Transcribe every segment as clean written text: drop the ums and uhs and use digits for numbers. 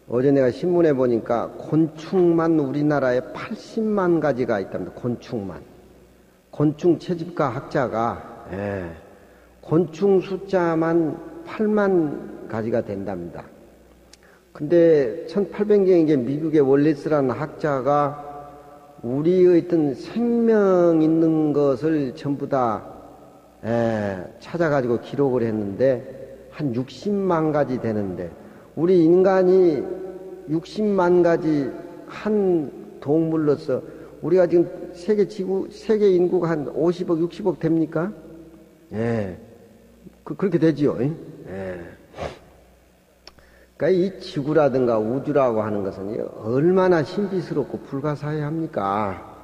어제 내가 신문에 보니까 곤충만 우리나라에 80만 가지가 있답니다. 곤충만. 곤충 채집가 학자가 곤충 숫자만 8만 가지가 된답니다. 근데 1800년에 미국의 월리스라는 학자가 우리의 어떤 생명 있는 것을 전부 다 찾아가지고 기록을 했는데 한 60만 가지 되는데 우리 인간이 60만 가지 한 동물로서 우리가 지금 세계 인구가 한 50억, 60억 됩니까? 그렇게 되지요. 그러니까 이 지구라든가 우주라고 하는 것은 얼마나 신비스럽고 불가사의합니까?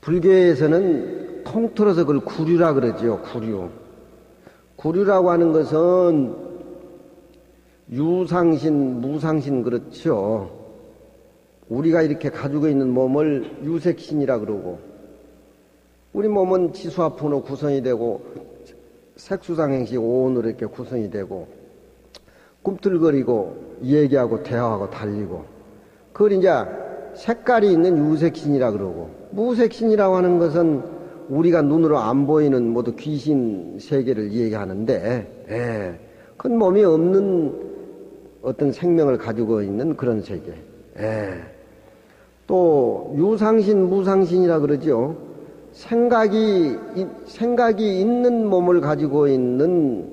불교에서는 통틀어서 그걸 구류라 그러죠. 구류. 구류라고 하는 것은 유상신, 무상신 그렇죠. 우리가 이렇게 가지고 있는 몸을 유색신이라 그러고 우리 몸은 지수화풍으로 구성이 되고 색수상행식 오온으로 이렇게 구성이 되고 꿈틀거리고 얘기하고 대화하고 달리고 그걸 이제 색깔이 있는 유색신이라 그러고 무색신이라고 하는 것은 우리가 눈으로 안 보이는 모두 귀신 세계를 얘기하는데 그건 몸이 없는 어떤 생명을 가지고 있는 그런 세계. 또 유상신, 무상신이라 그러죠. 생각이 있는 몸을 가지고 있는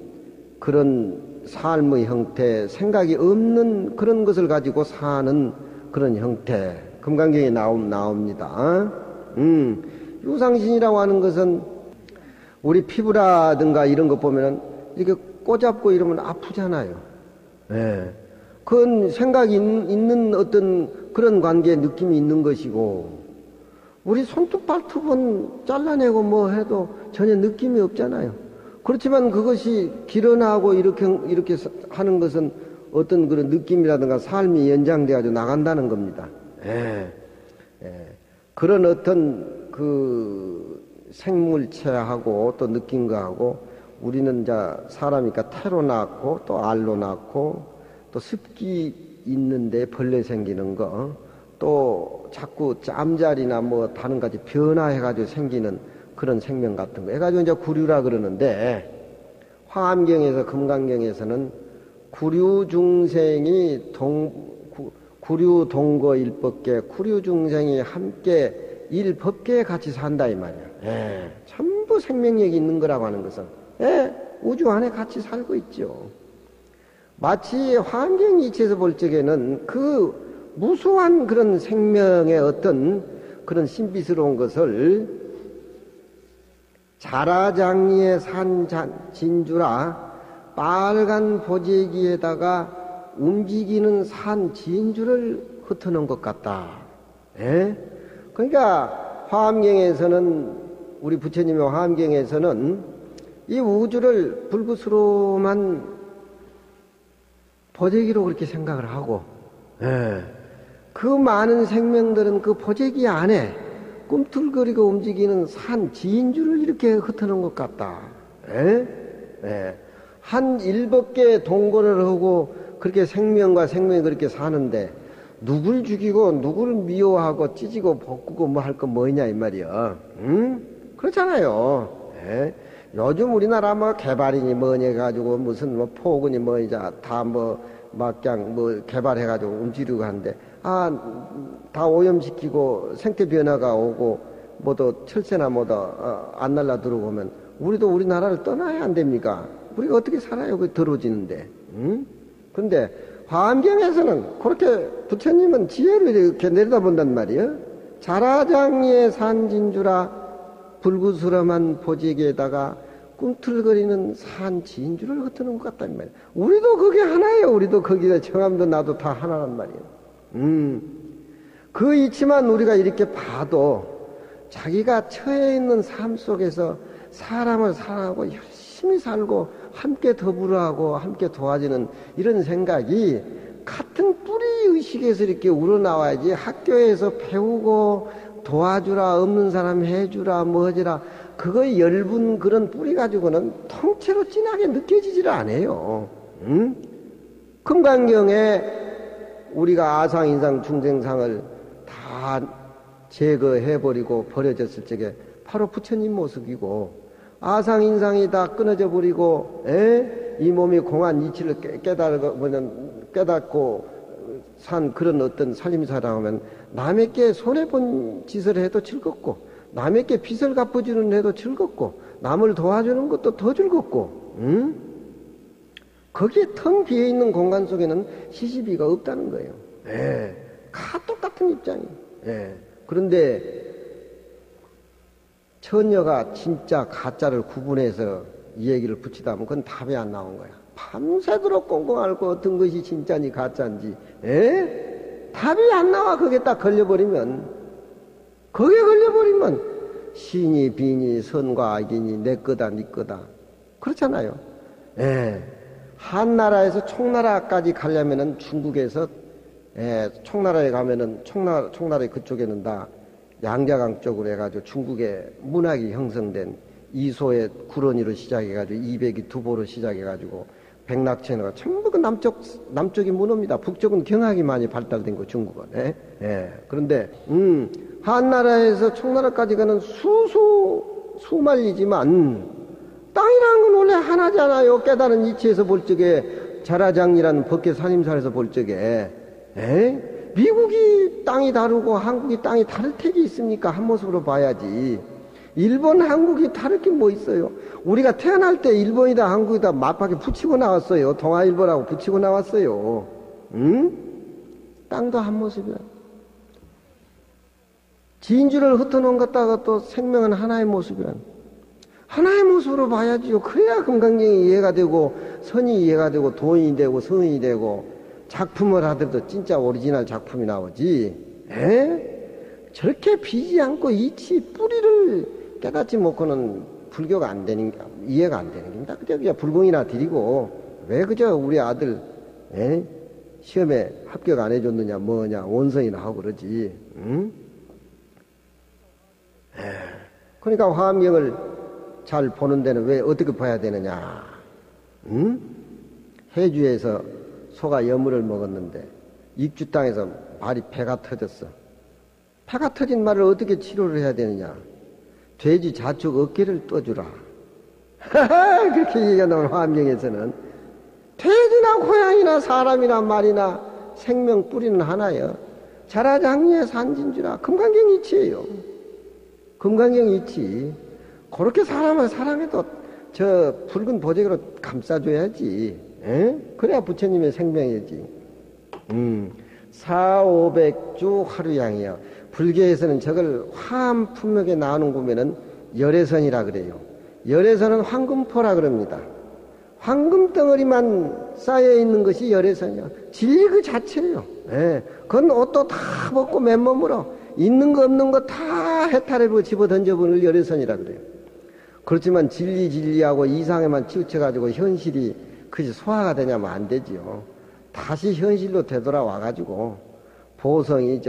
그런 삶의 형태, 생각이 없는 그런 것을 가지고 사는 그런 형태. 금강경에 나옵니다. 유상신이라고 하는 것은 우리 피부라든가 이런 거 보면은 이렇게 꼬잡고 이러면 아프잖아요. 그건 생각이 있는 어떤 그런 관계에 느낌이 있는 것이고 우리 손톱 발톱은 잘라내고 뭐 해도 전혀 느낌이 없잖아요. 그렇지만 그것이 길어나고 이렇게 하는 것은 어떤 그런 느낌이라든가 삶이 연장되어서 나간다는 겁니다. 그런 어떤 그 생물체하고 또 느낀 거하고 우리는 이제 사람이니까 태로 낳고 또 알로 낳고 또 습기 있는데 벌레 생기는 거 또 자꾸 짬자리나 뭐 다른 가지 변화해가지고 생기는 그런 생명 같은 거 해가지고 이제 구류라 그러는데 화엄경에서 금강경에서는 구류 중생이 구류 동거 일법계 구류 중생이 함께 일법계에 같이 산다 이 말이야. 전부 생명력이 있는 거라고 하는 것은 우주 안에 같이 살고 있죠. 마치 화엄경 이치에서 볼 적에는 그 무수한 그런 생명의 어떤 그런 신비스러운 것을 자라장리에 산 진주라 빨간 보재기에다가 움직이는 산 진주를 흩어놓은 것 같다. 그러니까 화엄경에서는 우리 부처님의 화엄경에서는 이 우주를 불구스러움한 보재기로 그렇게 생각을 하고 그 많은 생명들은 그 보재기 안에 꿈틀거리고 움직이는 산 진주를 이렇게 흩어놓은 것 같다. 한 일곱개 동거를 하고 그렇게 생명과 생명이 그렇게 사는데 누굴 죽이고 누굴 미워하고 찢고 볶고 뭐 할 거 뭐냐 이 말이야. 그렇잖아요. 요즘 우리나라 뭐 개발이니 뭐니 해가지고 무슨 뭐 포근이 뭐 이제 다 뭐 막장 뭐 개발해가지고 움직이고 하는데 다 오염시키고 생태 변화가 오고 뭐도 철새나 뭐도 안 날라 들어오면 우리도 우리나라를 떠나야 안 됩니까? 우리가 어떻게 살아요? 그 더러워지는데. 그런데 화엄경에서는 그렇게 부처님은 지혜를 이렇게 내려다본단 말이에요. 자라장리에 산 진주라 불구스름한 보재기에다가 꿈틀거리는 산 진주를 흩어놓은 것 같단 말이에요. 우리도 그게 하나예요. 우리도 거기에 청함도 나도 다 하나란 말이에요. 그 이치만 우리가 이렇게 봐도 자기가 처해 있는 삶 속에서 사람을 사랑하고 열심히 살고 함께 더불어하고 함께 도와주는 이런 생각이 같은 뿌리 의식에서 이렇게 우러나와야지 학교에서 배우고 도와주라 없는 사람 해주라 뭐 하지라 그거의 엷은 그런 뿌리 가지고는 통째로 진하게 느껴지질 않아요. 금강경에 우리가 아상, 인상, 중생상을 다 제거해버리고 버려졌을 적에 바로 부처님 모습이고, 아상, 인상이 다 끊어져 버리고, 이 몸이 공한 이치를 깨닫고 산 그런 어떤 살림사라 하면 남에게 손해본 짓을 해도 즐겁고, 남에게 빚을 갚아주는 해도 즐겁고, 남을 도와주는 것도 더 즐겁고, 거기에 텅 비어있는 공간 속에는 시시비가 없다는 거예요. 다 똑같은 입장이에요. 그런데 처녀가 진짜 가짜를 구분해서 이 얘기를 붙이다 보면 그건 답이 안 나온 거야. 밤새도록 꽁꽁 앓고 어떤 것이 진짜니 가짜인지 답이 안 나와. 그게 딱 걸려버리면, 거기에 걸려버리면 신이 비니 선과 악이니 내 거다 네 거다 그렇잖아요. 한나라에서 총나라까지 가려면은 중국에서 총나라에 가면은 총나라 그쪽에는 다 양자강 쪽으로 해가지고 중국의 문학이 형성된 이소의 구런이로 시작해가지고 이백이 두보로 시작해가지고 백낙천이가 전부 그 남쪽이 문어입니다. 북쪽은 경학이 많이 발달된 거 중국은. 그런데 한나라에서 총나라까지 가는 수말리지만 땅이라는 건 원래 하나잖아요. 깨달은 이치에서 볼 적에 자라장이라는 법계 산임살에서 볼 적에 미국이 땅이 다르고 한국이 땅이 다를 택이 있습니까? 한 모습으로 봐야지. 일본, 한국이 다를 게 뭐 있어요? 우리가 태어날 때 일본이다 한국이다 맞박에 붙이고 나왔어요. 동아일보라고 붙이고 나왔어요. 땅도 한 모습이야. 진주를 흩어놓은 것다가 또 생명은 하나의 모습이란. 하나의 모습으로 봐야지요. 그래야 금강경이 이해가 되고 선이 이해가 되고 도인이 되고 성인이 되고 작품을 하더라도 진짜 오리지널 작품이 나오지. 저렇게 비지 않고 이치 뿌리를 깨닫지 못고는 불교가 안 되는, 이해가 안 되는 겁니다. 그저 불공이나 드리고 왜 그저 우리 아들 시험에 합격 안 해줬느냐 뭐냐 원성이나 하고 그러지. 그러니까 화엄경을 잘 보는 데는 왜 어떻게 봐야 되느냐. 해주에서 소가 여물을 먹었는데 입주 땅에서 말이 배가 터졌어. 배가 터진 말을 어떻게 치료를 해야 되느냐. 돼지 자축 어깨를 떠주라. 그렇게 얘기가 나오는 화엄경에서는 돼지나 고양이나 사람이나 말이나 생명 뿌리는 하나요. 자라장리의 산진주라. 금강경 이치예요. 금강경 이치. 그렇게 사람을 사랑해도 저 붉은 보재기로 감싸줘야지. 그래야 부처님의 생명이지. 4,500주 하루양이요. 불교에서는 저걸 화엄 품목에 나오는 거 보면은 열애선이라 그래요. 열애선은 황금포라 그럽니다. 황금 덩어리만 쌓여있는 것이 열애선이요. 진리 그 자체예요. 그건 옷도 다 벗고 맨몸으로 있는 거 없는 거 다 해탈해보고 집어 던져보는 열애선이라 그래요. 그렇지만 진리하고 이상에만 치우쳐가지고 현실이 그것이 소화가 되냐면 안 되지요. 다시 현실로 되돌아와가지고 보성이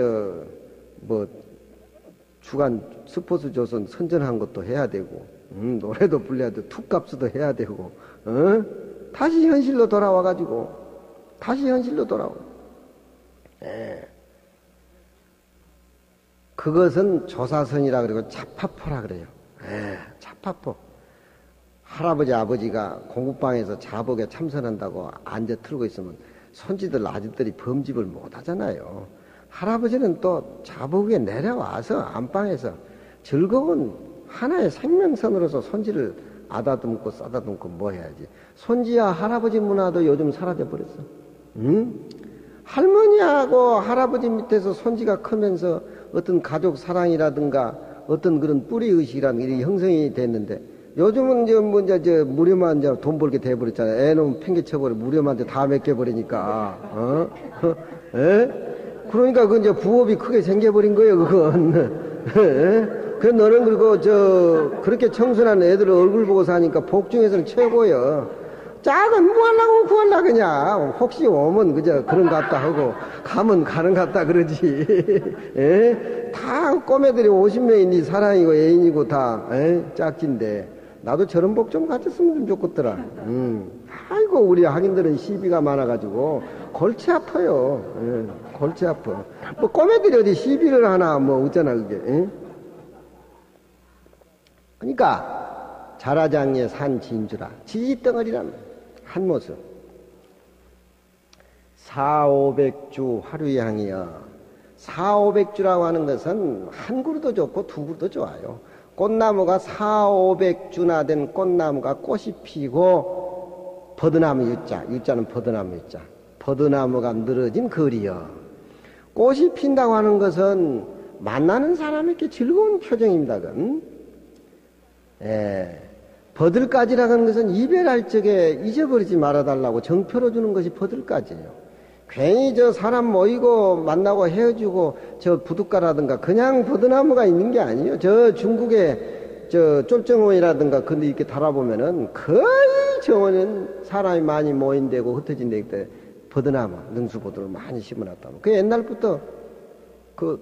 주간 스포츠 조선 선전한 것도 해야 되고, 노래도 불러야 되고, 툭값도 해야 되고, 다시 현실로 돌아와가지고, 다시 현실로 돌아오고. 그것은 조사선이라 그러고 자파포라 그래요. 자파포. 할아버지, 아버지가 공부방에서 자복에 참선한다고 앉아 틀고 있으면 손지들, 아집들이 범집을 못 하잖아요. 할아버지는 또 자복에 내려와서 안방에서 즐거운 하나의 생명선으로서 손지를 아다듬고 싸다듬고 뭐 해야지. 손지와 할아버지 문화도 요즘 사라져버렸어. 할머니하고 할아버지 밑에서 손지가 크면서 어떤 가족 사랑이라든가 어떤 그런 뿌리의식이라는 게 형성이 됐는데, 요즘은 무료만 돈 벌게 돼버렸잖아요. 애놈 팽개쳐버려. 무료만 다 맡겨버리니까. 그러니까 그 부업이 크게 생겨버린 거예요, 그건. 그 너는 그리고 그렇게 청순한 애들 얼굴 보고 사니까 복 중에서는 최고예요. 작은 뭐 하려고 구할라 그냥. 혹시 오면 그저 그런 것 같다 하고 가면 가는 것 같다 그러지. 다 꼬매들이 50명이 네 사랑이고 애인이고 다 짝진데 나도 저런 복 좀 가졌으면 좀 좋겠더라. 아이고, 우리 학인들은 시비가 많아가지고 골치 아파요. 예, 골치 아파. 뭐 꼬매들이 어디 시비를 하나 뭐 어쩌나 그게. 예? 그러니까 자라장에 산 진주라 지지덩어리란 한 모습. 4,500주 화류향이여. 4,500주라고 하는 것은 한 그루도 좋고 두 그루도 좋아요. 꽃나무가 4,500주나 된 꽃나무가 꽃이 피고 버드나무 유자는 버드나무 유자. 버드나무가 늘어진 거리여. 꽃이 핀다고 하는 것은 만나는 사람에게 즐거운 표정입니다. 그건. 예. 버들까지라고 하는 것은 이별할 적에 잊어버리지 말아달라고 정표로 주는 것이 버들까지예요. 괜히 저 사람 모이고 만나고 헤어지고 저 부둣가라든가 그냥 버드나무가 있는 게 아니에요. 저 중국의 저 쫄정원이라든가 근데 이렇게 달아보면은 거의 정원은 사람이 많이 모인데고 흩어진 데 있대. 버드나무, 능수보드를 많이 심어놨다고. 그 옛날부터 그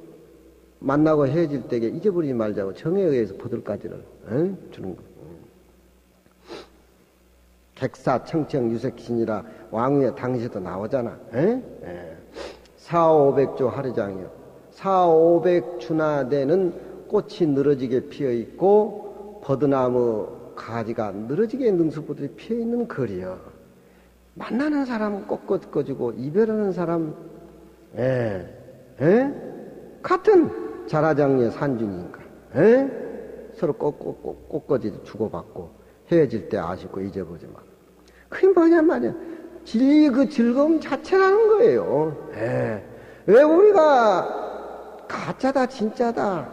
만나고 헤어질 때에 잊어버리지 말자고 정에 의해서 버들까지를 주는 거. 객사 청청 유색신이라 왕후의 당시에도 나오잖아. 4,500주 하루장이요. 4,500주나 되는 꽃이 늘어지게 피어있고 버드나무 가지가 늘어지게 능수보들이 피어있는 거리요. 만나는 사람 꼭 꺾어주고 이별하는 사람 같은 자라장의 산중이니까 서로 꺾어지 주고받고 헤어질 때 아쉽고 잊어보지 마. 그게 뭐냐 말이야. 진리의 그 즐거움 자체라는 거예요. 왜 우리가 가짜다 진짜다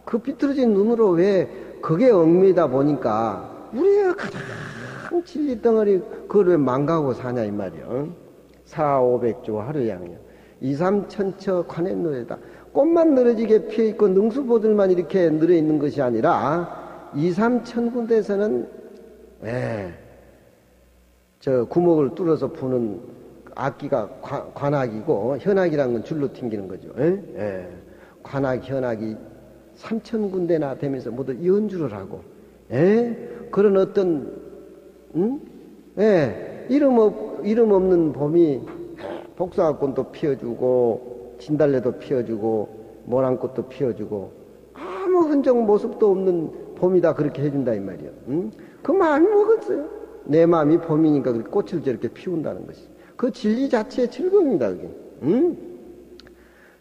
그 비틀어진 눈으로 왜 그게 얽매이다 보니까 우리가 가장 진리 덩어리 그걸 왜 망가고 사냐 이 말이야. 4,500주 하루양이요. 2,3천처 관의 노래다. 꽃만 늘어지게 피어있고 능수보들만 이렇게 늘어있는 것이 아니라 2,3천 군데에서는 저 구멍을 뚫어서 부는 악기가 관악이고 현악이라는 건 줄로 튕기는 거죠. 관악, 현악이 3천 군데나 되면서 모두 연주를 하고 그런 어떤 이름 없는 봄이 복숭아꽃도 피워주고 진달래도 피워주고 모란꽃도 피워주고 아무 흔적 모습도 없는 봄이다 그렇게 해준다 이 말이야. 그 마음이 먹었어요. 내 마음이 봄이니까 꽃을 저렇게 피운다는 것이 그 진리 자체의 즐거움이다 그게.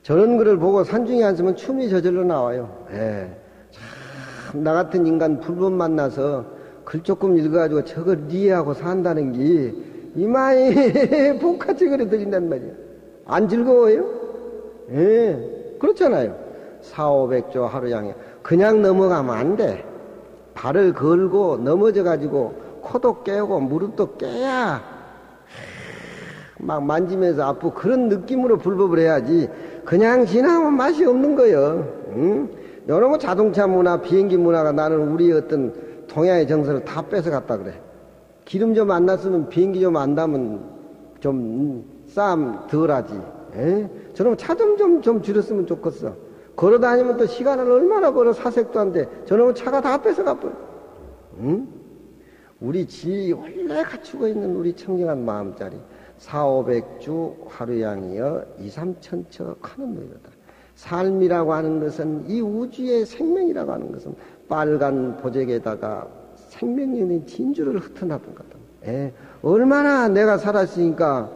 저런 글을 보고 산중에 앉으면 춤이 저절로 나와요. 참 나 같은 인간 불법 만나서 글 조금 읽어가지고 저걸 이해하고 산다는 게 이마에 복같이 그래 들린단 말이야. 안 즐거워요? 그렇잖아요. 4,500주 하루양에 그냥 넘어가면 안 돼. 발을 걸고 넘어져가지고 코도 깨고 무릎도 깨야 막 만지면서 아프고 그런 느낌으로 불법을 해야지 그냥 지나면 맛이 없는 거예요. 여러분 자동차 문화 비행기 문화가 나는 우리 어떤 동양의 정서를 다 뺏어갔다 그래. 기름 좀 안 났으면 비행기 좀 안 타면 좀 싸움 덜하지. 저놈 차 좀 줄였으면 좋겠어. 걸어다니면 또 시간을 얼마나 걸어 사색도 안 돼. 저놈은 차가 다 뺏어가버려. 우리 진리 원래 갖추고 있는 우리 청정한 마음자리 4,500주 하루양이여 2,3천처 가는 노이로다. 삶이라고 하는 것은 이 우주의 생명이라고 하는 것은 빨간 보적에다가 생명이 있는 진주를 흩어놨던 것 같다. 얼마나 내가 살았으니까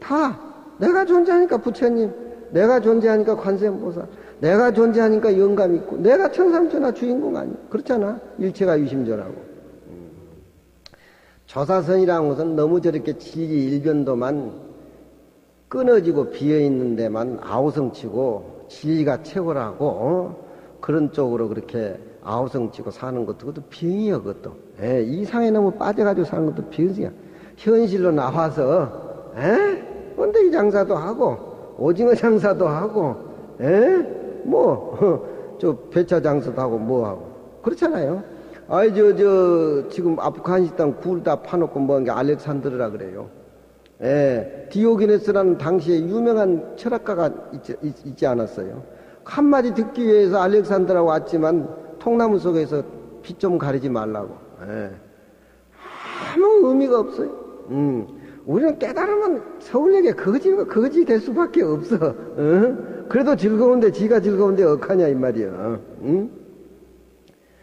다 내가 존재하니까 부처님, 내가 존재하니까 관세음보살, 내가 존재하니까 영감 있고 내가 천삼천하 주인공 아니야. 그렇잖아. 일체가 유심조라고. 조사선이라는 것은 너무 저렇게 진리 일변도만 끊어지고 비어있는 데만 아우성치고 진리가 최고라고 그런 쪽으로 그렇게 아우성치고 사는 것도 그것도 병이야. 그것도 이상에 너무 빠져가지고 사는 것도 병이야. 현실로 나와서 번데기 장사도 하고 오징어 장사도 하고 저 배차 장사도 하고 뭐 하고 그렇잖아요. 아이 지금 아프가니스탄 굴 다 파놓고 뭐한 게 알렉산드르라 그래요. 디오게네스라는 당시에 유명한 철학가가 있지 않았어요. 한마디 듣기 위해서 알렉산드라고 왔지만 통나무 속에서 피 좀 가리지 말라고. 예. 아무 의미가 없어요. 우리는 깨달으면 서울역에 거지 될 수밖에 없어. 그래도 즐거운데 지가 즐거운데 억하냐 이 말이야. 응?